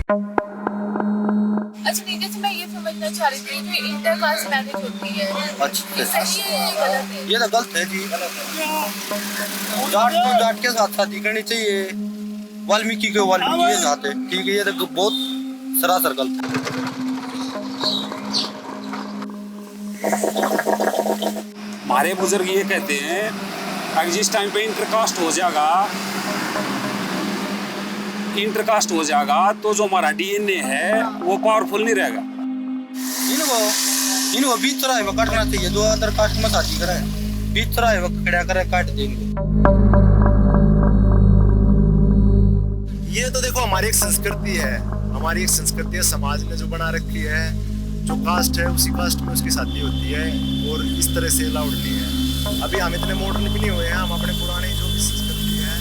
अच्छा नहीं, जैसे मैं ये समझना चाह रही थी कि इंटरकास्ट मैरिज होती है, अच्छा ये सही है या गलत है? ये तो गलत है जी। जाट को जाट के साथ शादी करनी चाहिए, वाल्मीकि को वाल्मीकि के साथ है, ठीक है। ये तो बहुत सरासर गलत है। हमारे बुजुर्ग ये कहते हैं अगर जिस टाइम पे इंटरकास्ट हो जाएगा तो जो हमारा डीएनए है वो पावरफुल नहीं रहेगा। इनको बीच चौराहे में काटना चाहिए, दो अंदर कास्ट में शादी कराए, बीच चौराहे में खड़ा करे काट देंगे। ये तो देखो हमारी एक संस्कृति है, हमारी एक संस्कृति है, समाज ने जो बना रखी है, जो कास्ट है उसी कास्ट में उसकी शादी होती है और इस तरह से अलाउड नहीं है। अभी हम इतने मॉडर्न भी नहीं हुए हैं, हम अपने पुराने जो भी संस्कृति है।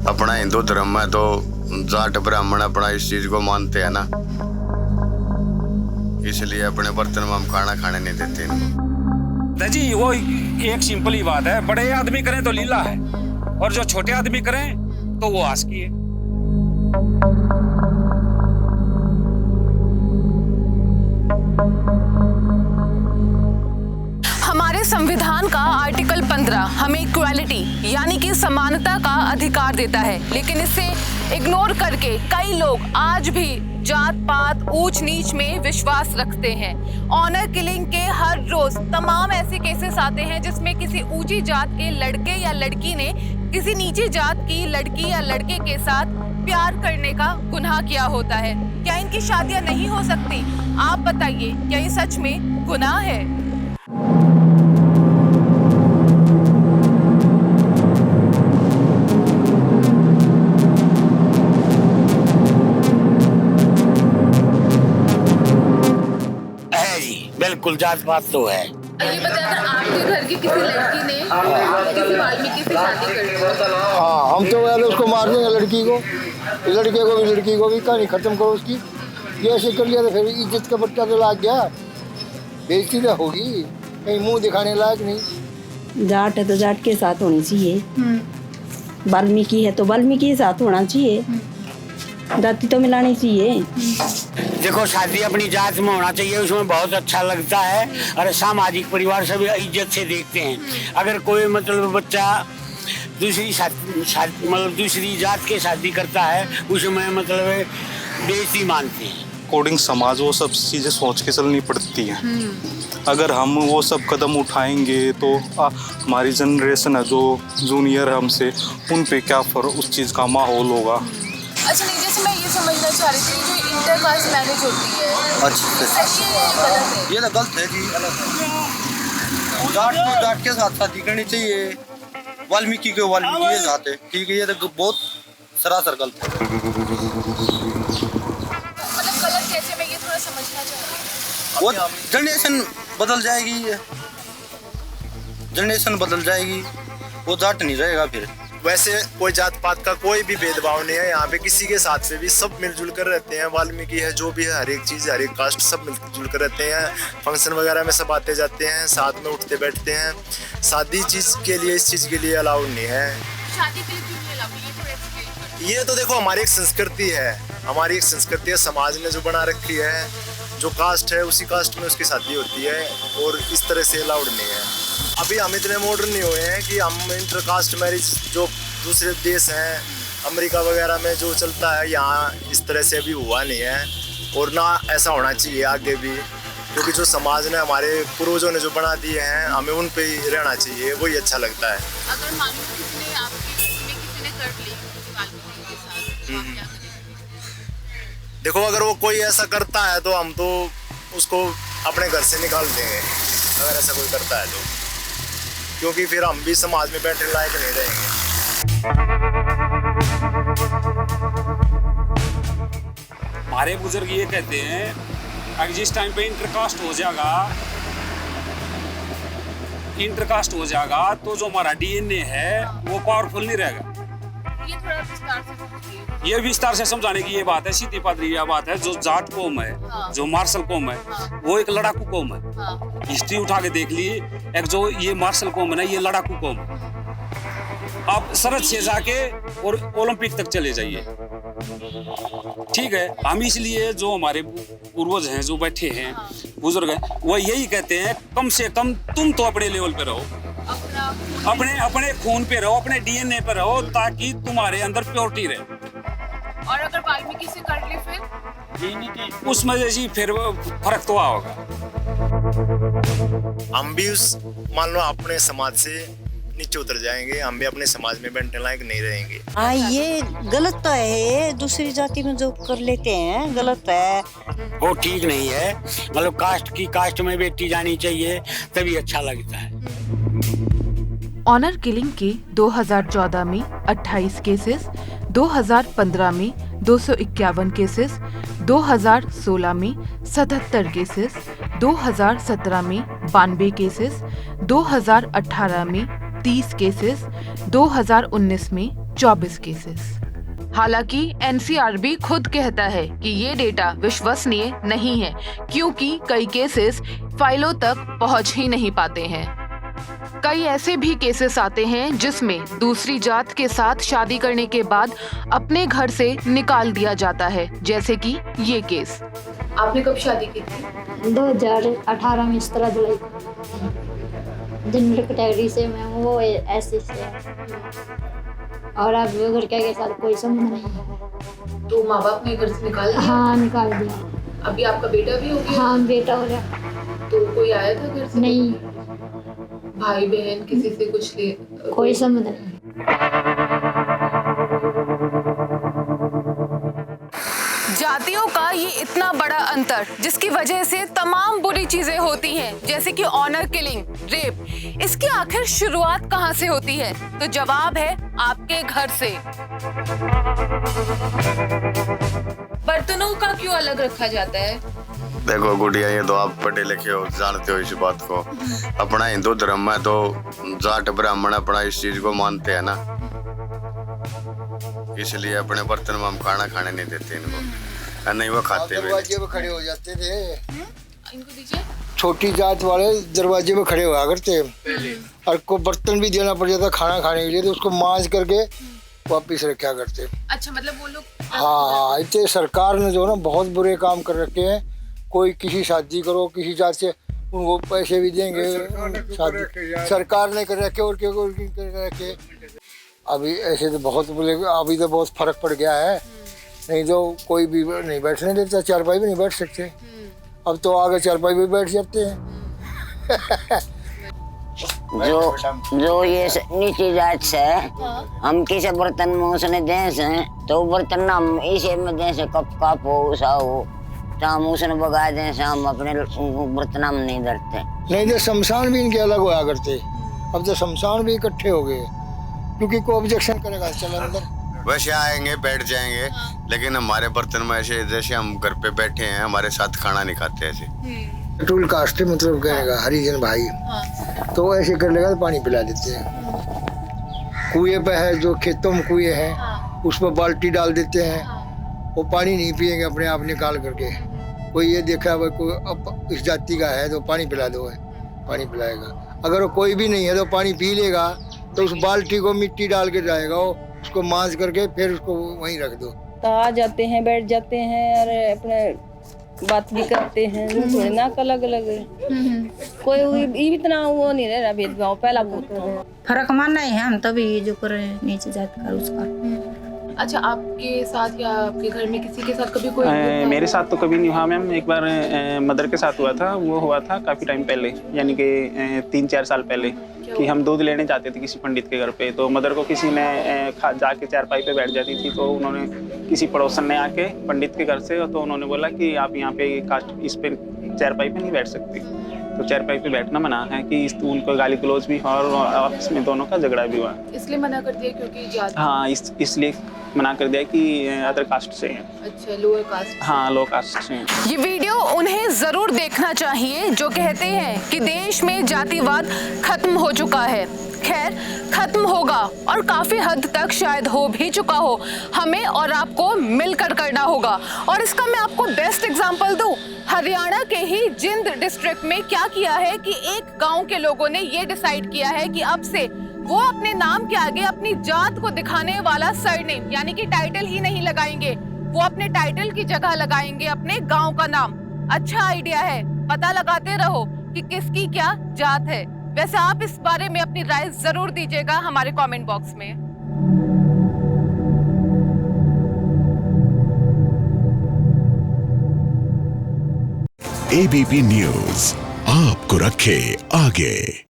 अपना हिंदू धर्म में तो जाट ब्राह्मण अपना इस चीज को मानते हैं ना, इसलिए अपने बर्तन में हम खाना खाने नहीं देते इनको। जी वो एक सिंपल ही बात है, बड़े आदमी करें तो लीला है और जो छोटे आदमी करें तो वो आस्की है। हमारे संविधान का आर्टिकल 15 हमें इक्वालिटी यानी कि समानता का अधिकार देता है, लेकिन इसे इग्नोर करके कई लोग आज भी जात पात ऊंच नीच में विश्वास रखते हैं। ऑनर किलिंग के हर रोज तमाम ऐसे केसेस आते हैं जिसमें किसी ऊंची जात के लड़के या लड़की ने किसी नीची जात की लड़की या लड़के के साथ प्यार करने का गुनाह किया होता है। क्या इनकी शादियां नहीं हो सकती? आप बताइए, क्या ये सच में गुनाह है? बिल्कुल जात पात तो है। ये बताया, अगर आपके घर की किसी लड़की ने किसी वाल्मीकि से शादी कर ली, हाँ हम तो यार उसको मार देंगे, लड़की को लड़के को भी कहानी खत्म करो उसकी। ये ऐसे कर लिया तो फिर इज्जत का बच्चा तो लाग गया, बेइज्जती तो होगी, कहीं मुंह दिखाने लायक नहीं। जाट है तो जाट के साथ होनी चाहिए, वाल्मीकि है तो वाल्मीकि के साथ होना चाहिए, जाति तो मिलानी चाहिए। देखो शादी अपनी जात में होना चाहिए, उसमें बहुत अच्छा लगता है और सामाजिक परिवार सभी इज्जत से देखते हैं। अगर कोई मतलब बच्चा मतलब दूसरी जात के शादी करता है उसमें मतलब बेइज्जती मानते हैं। अकॉर्डिंग समाज वो सब चीज़ें सोच के चलनी पड़ती हैं। अगर हम वो सब कदम उठाएंगे तो हमारी जनरेशन है जो जूनियर है हमसे, उन पे क्या उस चीज़ का माहौल होगा। अच्छा नहीं, जैसे मैं ये समझना चाह रही थी जो इंटरकास्ट मैरिज होती है, अच्छा सही है या गलत है? ये तो गलत है जी। जाट को जाट के साथ शादी करनी चाहिए, वाल्मीकि को वाल्मीकि के साथ है, ठीक है। ये तो बहुत सरासर गलत है। मतलब गलत कैसे, मैं ये थोड़ा समझना चाह रही हूँ। वो जनरेशन बदल जाएगी, जनरेशन बदल जाएगी, वो जाट नहीं रहेगा फिर। वैसे कोई जात पात का कोई भी भेदभाव नहीं है यहाँ पे, किसी के साथ से भी सब मिलजुल कर रहते हैं। वाल्मीकि है जो भी है, हर एक चीज़ हर एक कास्ट सब मिलजुल कर रहते हैं। फंक्शन वगैरह में सब आते जाते हैं, साथ में उठते बैठते हैं। शादी चीज़ के लिए इस चीज़ के लिए अलाउड नहीं है। शादी के लिए क्यों नहीं अलाउड? ये थोड़ा एक्सप्लेन करो। ये तो देखो हमारी एक संस्कृति है, हमारी एक संस्कृति है, समाज ने जो बना रखी है, जो कास्ट है उसी कास्ट में उसकी शादी होती है और इस तरह से अलाउड नहीं है। अभी हम इतने मॉडर्न नहीं हुए हैं कि हम इंटरकास्ट मैरिज जो दूसरे देश हैं, अमेरिका वगैरह में जो चलता है, यहाँ इस तरह से अभी हुआ नहीं है और ना ऐसा होना चाहिए आगे भी, क्योंकि जो समाज ने हमारे पूर्वजों ने जो बना दिए हैं हमें उन पे ही रहना चाहिए, वही अच्छा लगता है। अगर मान लो किसी ने आपके घर में किसी ने कर ली वाल्मीकि के साथ, तो आप क्या करेंगे? देखो अगर वो कोई ऐसा करता है तो हम तो उसको अपने घर से निकाल देंगे, अगर ऐसा कोई करता है तो, क्योंकि फिर हम भी समाज में बैठने लायक नहीं रहेंगे। हमारे बुजुर्ग ये कहते हैं अगर जिस टाइम पे इंटरकास्ट हो जाएगा तो जो हमारा डीएनए है वो पावरफुल नहीं रहेगा। ये थोड़ा विस्तार से समझिए। ये विस्तार से समझाने की ये बात है, सीधी पादरी यह बात है। जो जाट कौम है, हाँ। जो मार्शल कौम है, हाँ। वो एक लड़ाकू कौम है। हाँ। हिस्ट्री उठा के देख लिए, एक जो ये मार्शल कौम है ना, ये लड़ाकू कौम है। आप सरहद से जाके और ओलंपिक तक चले जाइए, ठीक है, हम इसलिए जो हमारे पूर्वज हैं जो बैठे हैं बुजुर्ग हैं वो यही कहते हैं कम से कम तुम तो अपने लेवल पे रहो, अपने खून पे रहो, अपने डीएनए पे रहो, ताकि तुम्हारे अंदर प्योरिटी रहे। और अगर वाल्मीकि से कर ले फिर उसमें जैसी फिर फर्क तो होगा। हम भी उस मान लो अपने समाज से नीचे उतर जाएंगे, हम भी अपने समाज में बैठने लायक नहीं रहेंगे। हाँ, ये गलत तो है, दूसरी जाति में जो कर लेते हैं गलत है, वो ठीक नहीं है। मतलब कास्ट में बेटी जानी चाहिए, तभी अच्छा लगता है। ऑनर किलिंग के 2014 में 28 केसेस, 2015 में 251 केसेस, 2016 में 77 केसेस, 2017 में 92 केसेस, 2018 में 30 केसेस, 2019 में 24 केसेस। हालांकि एनसीआरबी खुद कहता है कि ये डेटा विश्वसनीय नहीं है, क्योंकि कई केसेस फाइलों तक पहुंच ही नहीं पाते हैं। कई ऐसे भी केसेस आते हैं जिसमें दूसरी जात के साथ शादी करने के बाद अपने घर से निकाल दिया जाता है, जैसे कि ये केस। आपने कब शादी की थी? 2018 में 17 जुलाई जनरल कैटेगरी से मैं वो ऐसे से और अब घर के साथ कोई संबंध नहीं है। तो माँ बाप ने घर से निकाल दिया? हाँ, निकाल दिया। अभी आपका बेटा भी हो गया? हाँ, बेटा हो गया। तो कोई आया था घर से? नहीं। भाई बहन किसी से कुछ कोई संबंध नहीं। जातियों का ये इतना बड़ा अंतर, जिसकी वजह से तमाम बुरी चीजें होती हैं, जैसे कि ऑनर किलिंग, रेप, इसकी आखिर शुरुआत कहाँ से होती है? तो जवाब है आपके घर से। बर्तनों का क्यों अलग रखा जाता है? देखो गुड़िया, ये तो आप पढ़े लिखे हो, जानते हो इस बात को। अपना हिंदू धर्म में तो जाट ब्राह्मण अपना इस चीज को मानते हैं ना, इसलिए अपने बर्तन में हम खाना खाने नहीं देते इनको, नहीं वो खाते भी। दरवाजे पे खड़े हो जाते थे, इनको दीजिए। छोटी जात वाले दरवाजे पे खड़े हुआ करते, और को बर्तन भी देना पड़ जाता खाना खाने के लिए, तो उसको मांज करके वापिस रखा करते। अच्छा, मतलब वो लोग। हाँ, इतने सरकार ने जो ना बहुत बुरे काम कर रखे हैं। कोई किसी शादी करो किसी जात से, उनको पैसे भी देंगे, शादी सरकार ने कर रखे और क्या कर रखे। अभी ऐसे तो बहुत बोले, अभी तो बहुत फर्क पड़ गया है, नहीं तो कोई भी नहीं बैठने देता, चारपाई भी नहीं बैठ सकते। अब तो आगे चारपाई भी बैठ जाते हैं। जो ये नीची जात से हम किसी बर्तन में उसने दे से, तो बर्तन हम इसे में दे से कप कप हो उसा हो, तो हम उसने बगा दे से, हम अपने बर्तन में नहीं धरते। नहीं तो शमशान भी इनके अलग होया करते, अब तो शमशान भी इकट्ठे हो गए, क्योंकि कोई ऑब्जेक्शन करेगा चल अंदर। वैसे आएंगे बैठ जाएंगे, लेकिन हमारे बर्तन में ऐसे जैसे हम घर पे बैठे हैं, हमारे साथ खाना नहीं खाते ऐसे। टूल कास्ट मतलब कहेगा हरिजन भाई, तो ऐसे कर लेगा तो पानी पिला देते हैं। कुएं पे है, जो खेतों में कुएं हैं, उसमें बाल्टी डाल देते हैं, वो पानी नहीं पिएंगे, अपने आप निकाल करके। कोई ये देखा भाई कोई अब इस जाति का है तो पानी पिला दो, है पानी पिलाएगा। अगर वो कोई भी नहीं है तो पानी पी लेगा, तो उस बाल्टी को मिट्टी डाल के जाएगा, वो उसको मांज करके फिर उसको वहीं रख दो। तो आ जाते हैं, बैठ जाते हैं और अपने बात भी करते हैं, थोड़ी ना अलग अलग कोई इतना वो नहीं रह रहा भेदभाव, पहला बहुत फर्क मानना है हम, तभी जो कर रहे हैं नीचे जात का उसका। अच्छा, आपके साथ या आपके घर में किसी के साथ कभी कोई? मेरे साथ तो कभी नहीं हुआ मैम। एक बार मदर के साथ हुआ था, वो हुआ था काफ़ी टाइम पहले, यानी कि 3-4 साल पहले, कि हम दूध लेने जाते थे किसी पंडित के घर पे, तो मदर को किसी ने जाके चारपाई पे बैठ जाती थी, तो उन्होंने किसी पड़ोसन ने आके पंडित के घर से, तो उन्होंने बोला कि आप यहाँ पे इस पे चारपाई पे नहीं बैठ सकती, तो चारपाई पे बैठना मना है, कि उनको गाली गलौज भी हुआ और आपस में दोनों का झगड़ा भी हुआ। इसलिए मना कर दिया क्योंकि जात? हाँ, इसलिए मना कर दिया कि अदर कास्ट से हैं। अच्छा, लोअर कास्ट। हाँ, लो कास्ट से हैं। ये वीडियो उन्हें जरूर देखना चाहिए जो कहते हैं कि देश में जातिवाद खत्म हो चुका है। खैर, खत्म होगा और काफी हद तक शायद हो भी चुका हो। हमें और आपको मिलकर करना होगा, और इसका मैं आपको बेस्ट एग्जांपल दूं। हरियाणा के ही जिंद डिस्ट्रिक्ट में क्या किया है कि एक गांव के लोगों ने ये डिसाइड किया है कि अब से वो अपने नाम के आगे अपनी जात को दिखाने वाला सरनेम यानी कि टाइटल ही नहीं लगाएंगे, वो अपने टाइटल की जगह लगाएंगे अपने गांव का नाम। अच्छा आइडिया है, पता लगाते रहो कि किसकी क्या जात है। वैसे आप इस बारे में अपनी राय जरूर दीजिएगा हमारे कमेंट बॉक्स में। एबीपी न्यूज आपको रखे आगे।